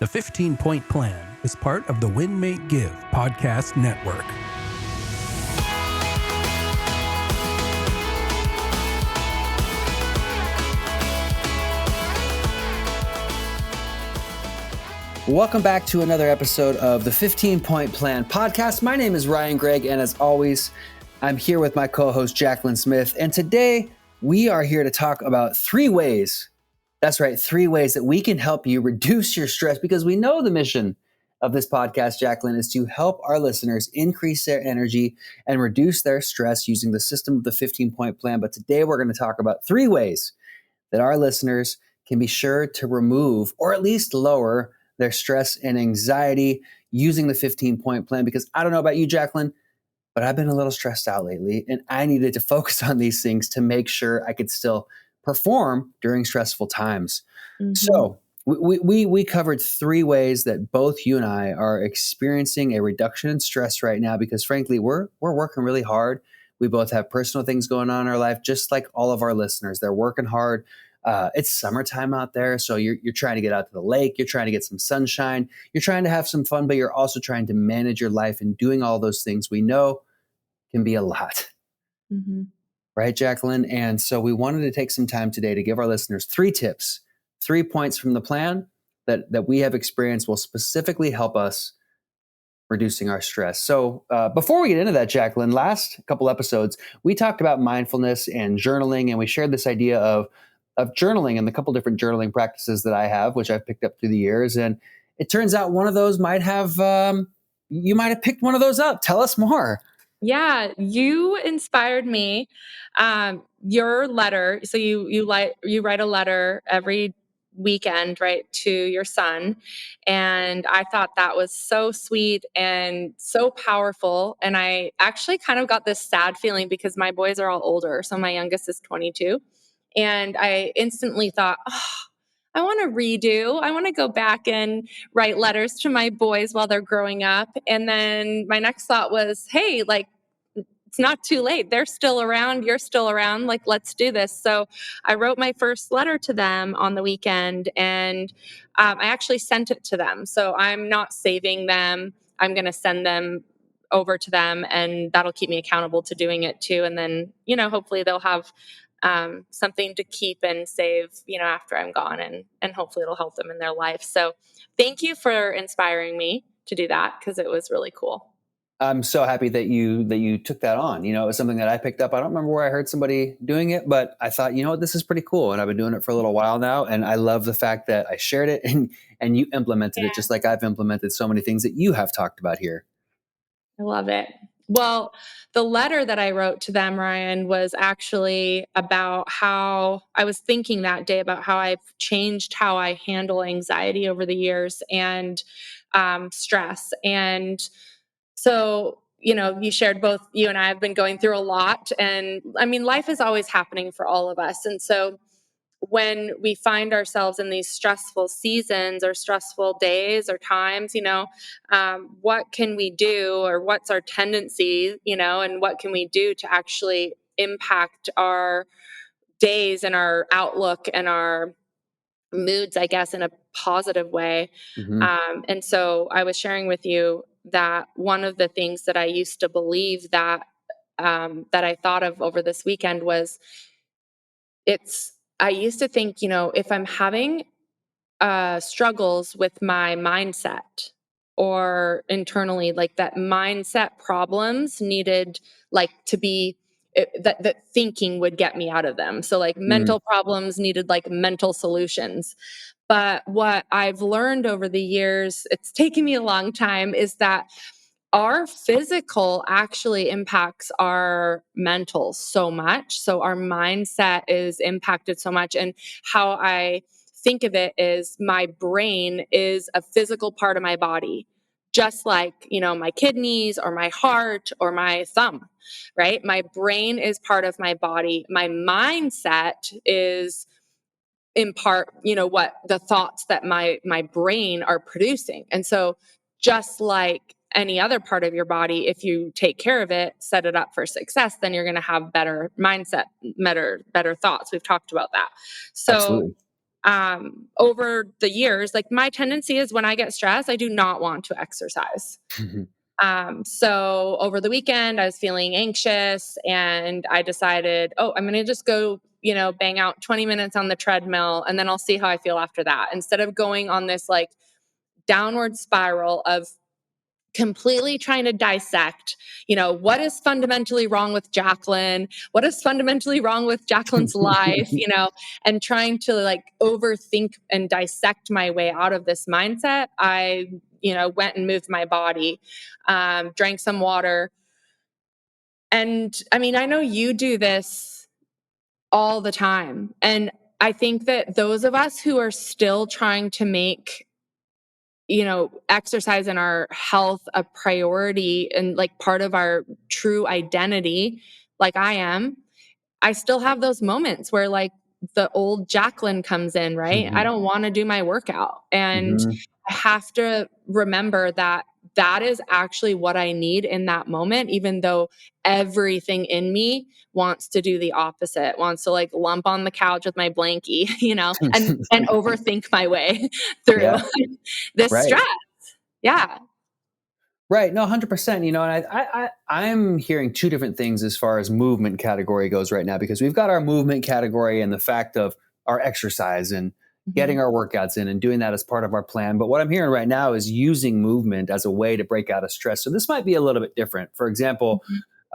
The 15-Point Plan is part of the Win, Make, Give podcast network. Welcome back to another episode of the 15-Point Plan podcast. My name is Ryan Greigg, and as always, I'm here with my co-host Jacqueline Smith. And today we are here to talk about 3 ways. That's right, 3 ways that we can help you reduce your stress, because we know the mission of this podcast, Jacqueline, is to help our listeners increase their energy and reduce their stress using the system of the 15-Point Plan. But today we're going to talk about 3 ways that our listeners can be sure to remove or at least lower their stress and anxiety using the 15-Point Plan. Because I don't know about you, Jacqueline, but I've been a little stressed out lately, and I needed to focus on these things to make sure I could still perform during stressful times. Mm-hmm. So we covered 3 ways that both you and I are experiencing a reduction in stress right now, because frankly, we're working really hard. We both have personal things going on in our life, just like all of our listeners. They're working hard. It's summertime out there, so you're trying to get out to the lake. You're trying to get some sunshine. You're trying to have some fun, but you're also trying to manage your life, and doing all those things we know can be a lot. Mm-hmm. Right, Jacqueline? And so we wanted to take some time today to give our listeners 3 tips, 3 points from the plan that we have experienced will specifically help us reducing our stress. So before we get into that, Jacqueline, last couple episodes, we talked about mindfulness and journaling, and we shared this idea of journaling and the couple different journaling practices that I have, which I've picked up through the years. And it turns out one of those might have, you might have picked one of those up. Tell us more. Yeah, you inspired me. Your letter. So you write a letter every weekend, right, to your son. And I thought that was so sweet and so powerful. And I actually kind of got this sad feeling because my boys are all older. So my youngest is 22. And I instantly thought, I want to redo. I want to go back and write letters to my boys while they're growing up. And then my next thought was, hey, like, it's not too late. They're still around. You're still around. Like, let's do this. So I wrote my first letter to them on the weekend, and I actually sent it to them. So I'm not saving them. I'm going to send them over to them, and that'll keep me accountable to doing it too. And then, hopefully they'll have something to keep and save, after I'm gone, and hopefully it'll help them in their life. So thank you for inspiring me to do that, because it was really cool. I'm so happy that you took that on. It was something that I picked up. I don't remember where I heard somebody doing it, but I thought, this is pretty cool. And I've been doing it for a little while now. And I love the fact that I shared it and you implemented it, just like I've implemented so many things that you have talked about here. I love it. Well, the letter that I wrote to them, Ryan, was actually about how I was thinking that day about how I've changed how I handle anxiety over the years and stress. And so, you shared, both you and I have been going through a lot. And I mean, life is always happening for all of us. And so when we find ourselves in these stressful seasons or stressful days or times, what can we do, or what's our tendency, and what can we do to actually impact our days and our outlook and our moods, I guess, in a positive way. Mm-hmm. And so I was sharing with you that one of the things that I used to believe that I thought of over this weekend was I used to think, if I'm having struggles with my mindset or internally, like that mindset problems needed like to be that thinking would get me out of them. So like mental problems needed like mental solutions. But what I've learned over the years, it's taken me a long time, is that our physical actually impacts our mental so much. So our mindset is impacted so much. And how I think of it is my brain is a physical part of my body, just like, my kidneys or my heart or my thumb, right? My brain is part of my body. My mindset is in part, what the thoughts that my brain are producing. And so just like any other part of your body, if you take care of it, set it up for success, then you're going to have better mindset, better thoughts. We've talked about that. So absolutely. over the years, like my tendency is when I get stressed, I do not want to exercise. So over the weekend, I was feeling anxious and I decided, oh, I'm going to just go, bang out 20 minutes on the treadmill and then I'll see how I feel after that. Instead of going on this like downward spiral of completely trying to dissect, what is fundamentally wrong with Jacqueline? What is fundamentally wrong with Jacqueline's life? And trying to like overthink and dissect my way out of this mindset. I, went and moved my body, drank some water. And I mean, I know you do this all the time. And I think that those of us who are still trying to make exercise and our health a priority and like part of our true identity, like I still have those moments where like the old Jacqueline comes in, right? I don't want to do my workout. And I have to remember that that is actually what I need in that moment, even though everything in me wants to do the opposite, wants to like lump on the couch with my blankie, and overthink my way through Yeah. this Right. stress. Yeah. Right. No, 100%. And I'm hearing two different things as far as movement category goes right now, because we've got our movement category and the fact of our exercise and getting our workouts in and doing that as part of our plan. But what I'm hearing right now is using movement as a way to break out of stress. So this might be a little bit different. For example,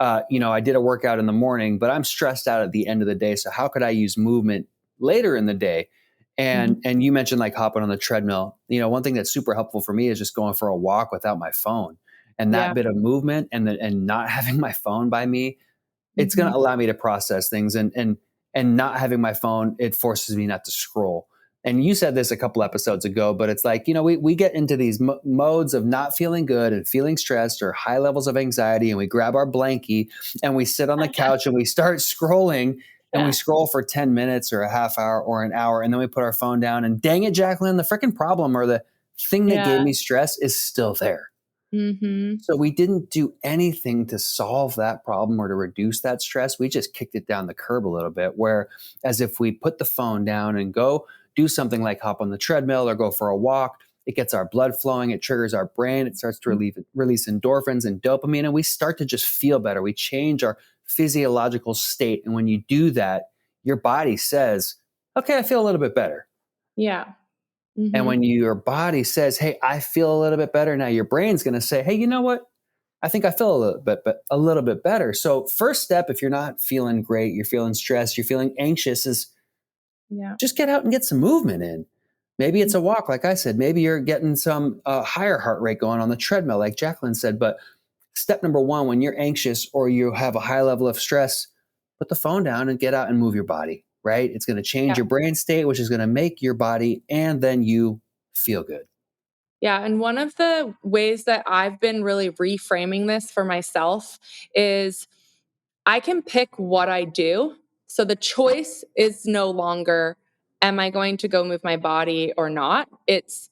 I did a workout in the morning, but I'm stressed out at the end of the day. So how could I use movement later in the day? And you mentioned like hopping on the treadmill. One thing that's super helpful for me is just going for a walk without my phone. And that Yeah. bit of movement and not having my phone by me, it's going to allow me to process things, and not having my phone, it forces me not to scroll. And you said this a couple episodes ago, but it's like, we get into these modes of not feeling good and feeling stressed or high levels of anxiety, and we grab our blankie and we sit on the couch and we start scrolling, and we scroll for 10 minutes or a half hour or an hour, and then we put our phone down, and dang it, Jacqueline, the freaking problem or the thing that gave me stress is still there. So we didn't do anything to solve that problem or to reduce that stress. We just kicked it down the curb a little bit. Whereas if we put the phone down and go do something like hop on the treadmill or go for a walk, it gets our blood flowing, it triggers our brain, it starts to release endorphins and dopamine, and we start to just feel better. We change our physiological state. And when you do that, your body says, okay, I feel a little bit better. Yeah. And when your body says, hey, I feel a little bit better, now your brain's going to say, hey, you know what? I think I feel a little bit better. So first step, if you're not feeling great, you're feeling stressed, you're feeling anxious, is just get out and get some movement in. Maybe it's a walk, like I said. Maybe you're getting some higher heart rate going on the treadmill, like Jacqueline said. But step number one, when you're anxious or you have a high level of stress, put the phone down and get out and move your body, right? It's going to change your brain state, which is going to make your body and then you feel good. Yeah. And one of the ways that I've been really reframing this for myself is I can pick what I do. So the choice is no longer, am I going to go move my body or not? It's,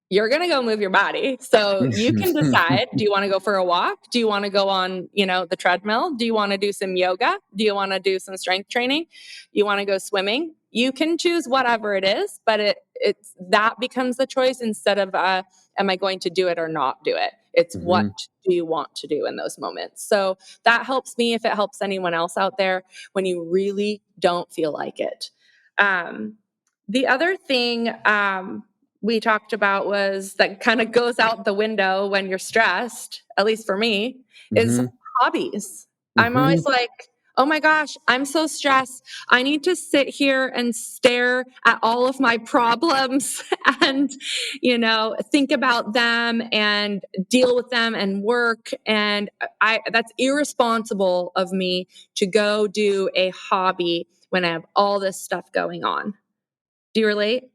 you're going to go move your body. So you can decide, do you want to go for a walk? Do you want to go on, the treadmill? Do you want to do some yoga? Do you want to do some strength training? You want to go swimming? You can choose whatever it is, but it's that becomes the choice instead of, am I going to do it or not do it? It's what do you want to do in those moments? So that helps me if it helps anyone else out there when you really don't feel like it. The other thing, we talked about was that kind of goes out the window when you're stressed, at least for me, is hobbies. I'm always like, oh my gosh, I'm so stressed. I need to sit here and stare at all of my problems and, think about them and deal with them and work. And that's irresponsible of me to go do a hobby when I have all this stuff going on. Do you relate?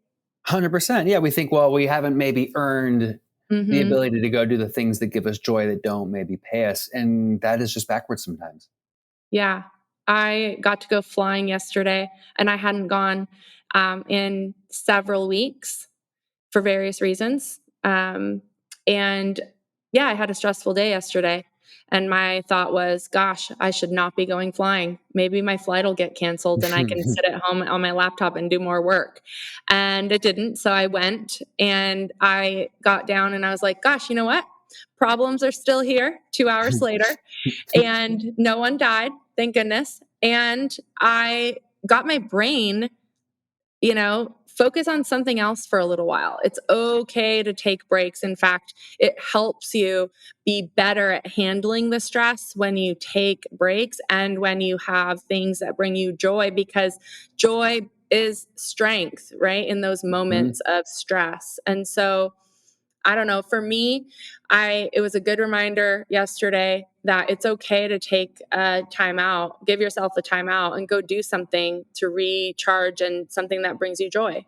100%. Yeah, we think, well, we haven't maybe earned the ability to go do the things that give us joy that don't maybe pay us. And that is just backwards sometimes. Yeah. I got to go flying yesterday and I hadn't gone in several weeks for various reasons. And yeah, I had a stressful day yesterday. And my thought was, gosh, I should not be going flying. Maybe my flight will get canceled and I can sit at home on my laptop and do more work. And it didn't. So I went and I got down and I was like, gosh, you know what? Problems are still here 2 hours later and no one died. Thank goodness. And I got my brain, focus on something else for a little while. It's okay to take breaks. In fact, it helps you be better at handling the stress when you take breaks and when you have things that bring you joy, because joy is strength, right? In those moments of stress. And so, I don't know. For me, it was a good reminder yesterday that it's okay to take a time out, give yourself a time out and go do something to recharge and something that brings you joy.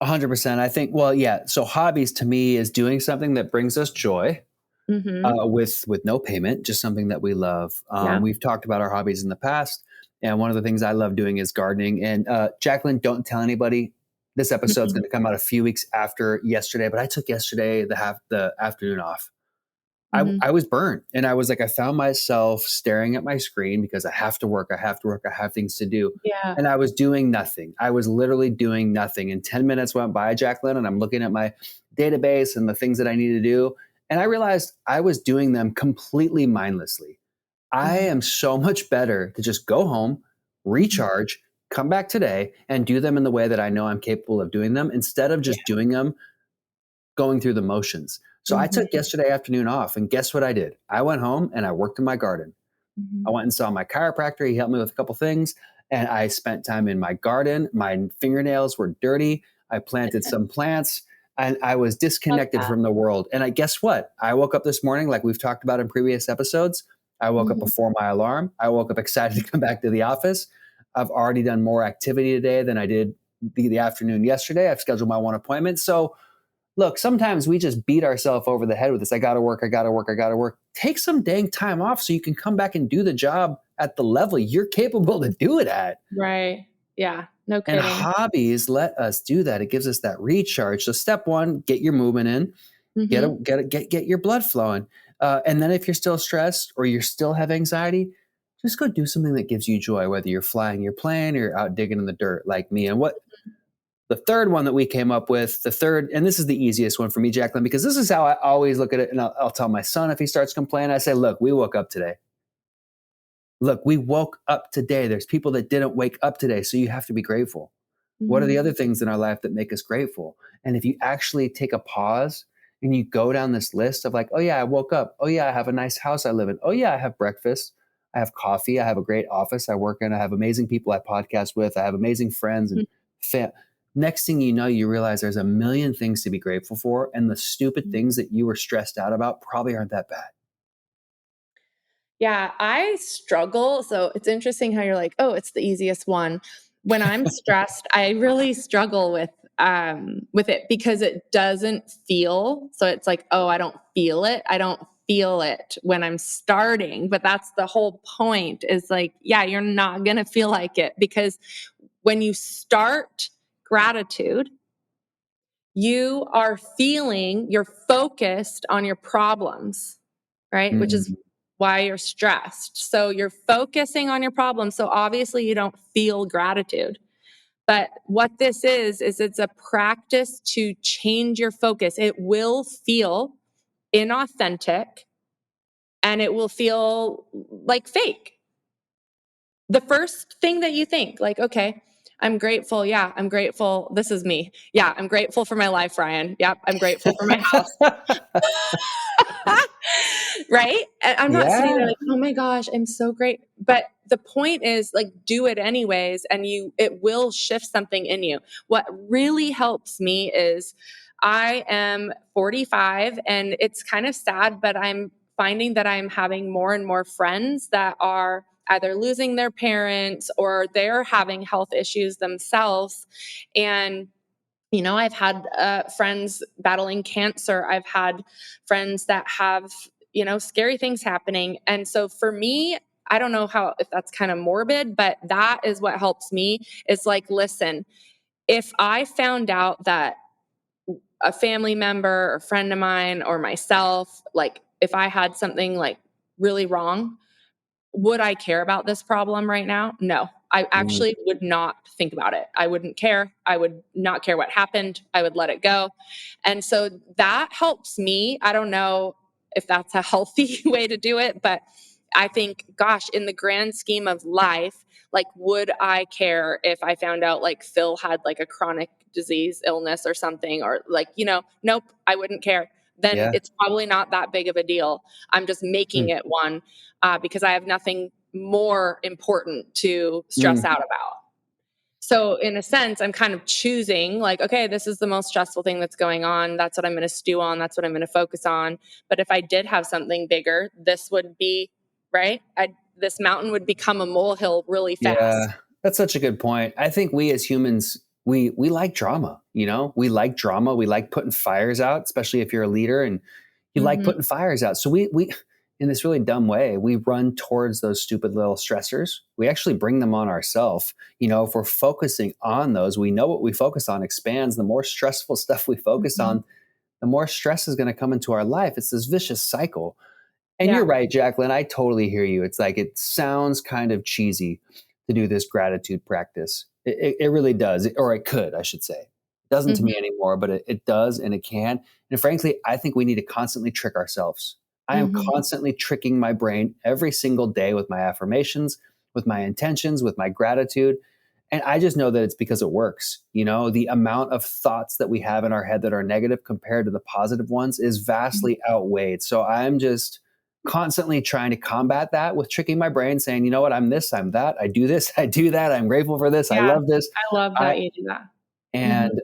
100%. I think, well, yeah. So hobbies to me is doing something that brings us joy, Mhm. with no payment, just something that we love. Yeah. We've talked about our hobbies in the past, and one of the things I love doing is gardening. And Jacqueline, don't tell anybody. This episode's Mhm. going to come out a few weeks after yesterday, but I took yesterday the afternoon off. Mhm. I was burnt, and I was like, I found myself staring at my screen because I have to work, I have to work, I have things to do. Yeah. And I was doing nothing. I was literally doing nothing. And 10 minutes went by, Jacqueline, and I'm looking at my database and the things that I need to do. And I realized I was doing them completely mindlessly. I Mhm. am so much better to just go home, Mhm. recharge, come back today, and do them in the way that I know I'm capable of doing them instead of Yeah. just doing them going through the motions. So I took Mhm. yesterday afternoon off, and guess what I did? I went home and I worked in my garden. I Mhm. went and saw my chiropractor. He helped me with a couple things, and I spent time in my garden. My fingernails were dirty. I planted some plants, and I was Love disconnected that. from the world. And I guess what? I woke up this morning, like we've talked about in previous episodes. I woke up Mhm. before my alarm. I woke up excited to come back to the office. I've already done more activity today than I did the afternoon yesterday. I've scheduled my one appointment. So look, sometimes we just beat ourselves over the head with this. I got to work. I got to work. I got to work. Take some dang time off so you can come back and do the job at the level you're capable to do it at. Right. Yeah. No And kidding. hobbies let us do that. It gives us that recharge. So step one, get your movement in, Mhm. get your blood flowing. And then if you're still stressed or you still have anxiety, just go do something that gives you joy, whether you're flying your plane or you're out digging in the dirt like me. And what the third one that we came up with, the third, and this is the easiest one for me, Jacqueline, because this is how I always look at it. And I'll tell my son if he starts complaining, I say, look, we woke up today. Look, we woke up today. There's people that didn't wake up today. So you have to be grateful. What are the Mhm. other things in our life that make us grateful? And if you actually take a pause and you go down this list of like, oh, yeah, I woke up. Oh, yeah, I have a nice house I live in. Oh, yeah, I have breakfast. I have coffee. I have a great office I work in. I have amazing people I podcast with. I have amazing friends and fam. Next thing you know, you realize there's a million things to be grateful for. And the stupid Mhm. things that you were stressed out about probably aren't that bad. Yeah, I struggle. So it's interesting how you're like, oh, it's the easiest one. When I'm stressed, I really struggle with it because it doesn't feel. So it's like, oh, I don't feel it. I don't feel it when I'm starting. But that's the whole point is like, yeah, you're not gonna feel like it because when you start gratitude, you're focused on your problems, right? Which is Mm, why you're stressed. So you're focusing on your problems. So obviously you don't feel gratitude. But what this is it's a practice to change your focus. It will feel inauthentic and it will feel like fake. The first thing that you think, like, okay, I'm grateful. Yeah, I'm grateful. This is me. Yeah, I'm grateful for my life, Ryan. Yep, I'm grateful for my house. Right? And I'm not sitting there yeah. like, "Oh my gosh, I'm so great." But the point is like do it anyways and it will shift something in you. What really helps me is I am 45 and it's kind of sad, but I'm finding that I'm having more and more friends that are either losing their parents or they're having health issues themselves. And I've had friends battling cancer. I've had friends that have, scary things happening. And so for me, I don't know if that's kind of morbid, but that is what helps me. It's like, listen, if I found out that a family member or friend of mine or myself, like if I had something like really wrong, would I care about this problem right now? No, I Mm, actually would not think about it. I wouldn't care. I would not care what happened. I would let it go. And so that helps me. I don't know if that's a healthy way to do it, but I think, gosh, in the grand scheme of life, like, would I care if I found out like Phil had like a chronic disease, illness, or something, or like, nope, I wouldn't care. Then yeah. it's probably not that big of a deal. I'm just making Mm, it one because I have nothing more important to stress mm. out about. So, in a sense, I'm kind of choosing, like, okay, this is the most stressful thing that's going on. That's what I'm going to stew on. That's what I'm going to focus on. But if I did have something bigger, this would be right. This mountain would become a molehill really fast. Yeah, that's such a good point. I think we as humans, we like drama, you know? We like drama. We like putting fires out, especially if you're a leader and you like Hmm. putting fires out. So we in this really dumb way, we run towards those stupid little stressors. We actually bring them on ourselves. You know, if we're focusing on those, we know what we focus on expands. The more stressful stuff we focus Hmm. on, the more stress is going to come into our life. It's this vicious cycle. And Yeah. you're right, Jacqueline. I totally hear you. It's like it sounds kind of cheesy to do this gratitude practice. It really does, or it could, I should say. It doesn't to me Hmm. anymore, but it does and it can. And frankly, I think we need to constantly trick ourselves. I am Hmm. constantly tricking my brain every single day with my affirmations, with my intentions, with my gratitude. And I just know that it's because it works. You know, the amount of thoughts that we have in our head that are negative compared to the positive ones is vastly outweighed. So I'm just constantly trying to combat that with tricking my brain, saying, you know what, I'm this, I'm that, I do this, I do that, I'm grateful for this, I Yeah. love this. I love I that you do that. Hmm. and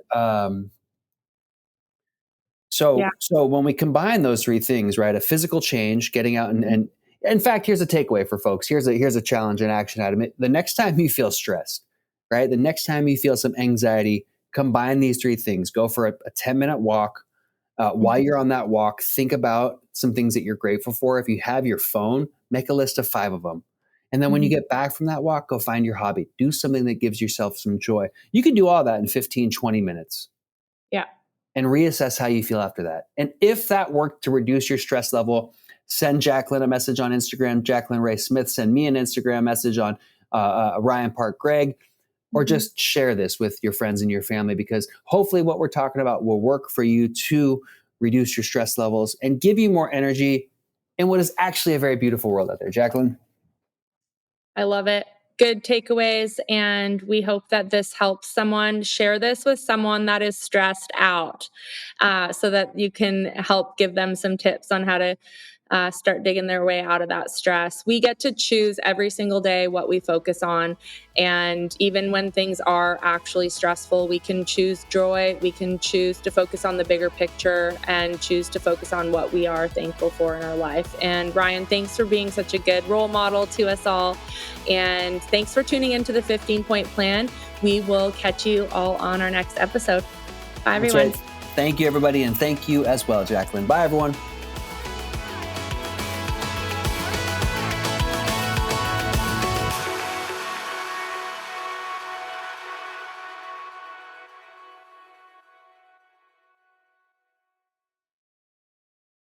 Yeah. so when we combine those three things, right, a physical change, getting out and in fact, here's a takeaway for folks. Here's a challenge and action item. The next time you feel stressed, right, the next time you feel some anxiety, combine these three things. Go for a 10-minute walk. While Hmm. you're on that walk, think about some things that you're grateful for. If you have your phone, make a list of 5 of them. And then when you Hmm. get back from that walk, go find your hobby. Do something that gives yourself some joy. You can do all that in 15, 20 minutes Yeah. and reassess how you feel after that. And if that worked to reduce your stress level, send Jacqueline a message on Instagram, Jacqueline Ray Smith. Send me an Instagram message on Ryan Park Greigg, or Hmm. just share this with your friends and your family because hopefully what we're talking about will work for you to reduce your stress levels and give you more energy in what is actually a very beautiful world out there. Jacqueline? I love it. Good takeaways. And we hope that this helps someone. Share this with someone that is stressed out so that you can help give them some tips on how to start digging their way out of that stress. We get to choose every single day what we focus on. And even when things are actually stressful, we can choose joy. We can choose to focus on the bigger picture and choose to focus on what we are thankful for in our life. And Ryan, thanks for being such a good role model to us all. And thanks for tuning into the 15-point plan. We will catch you all on our next episode. Bye, That's everyone. right. Thank you, everybody. And thank you as well, Jacqueline. Bye, everyone.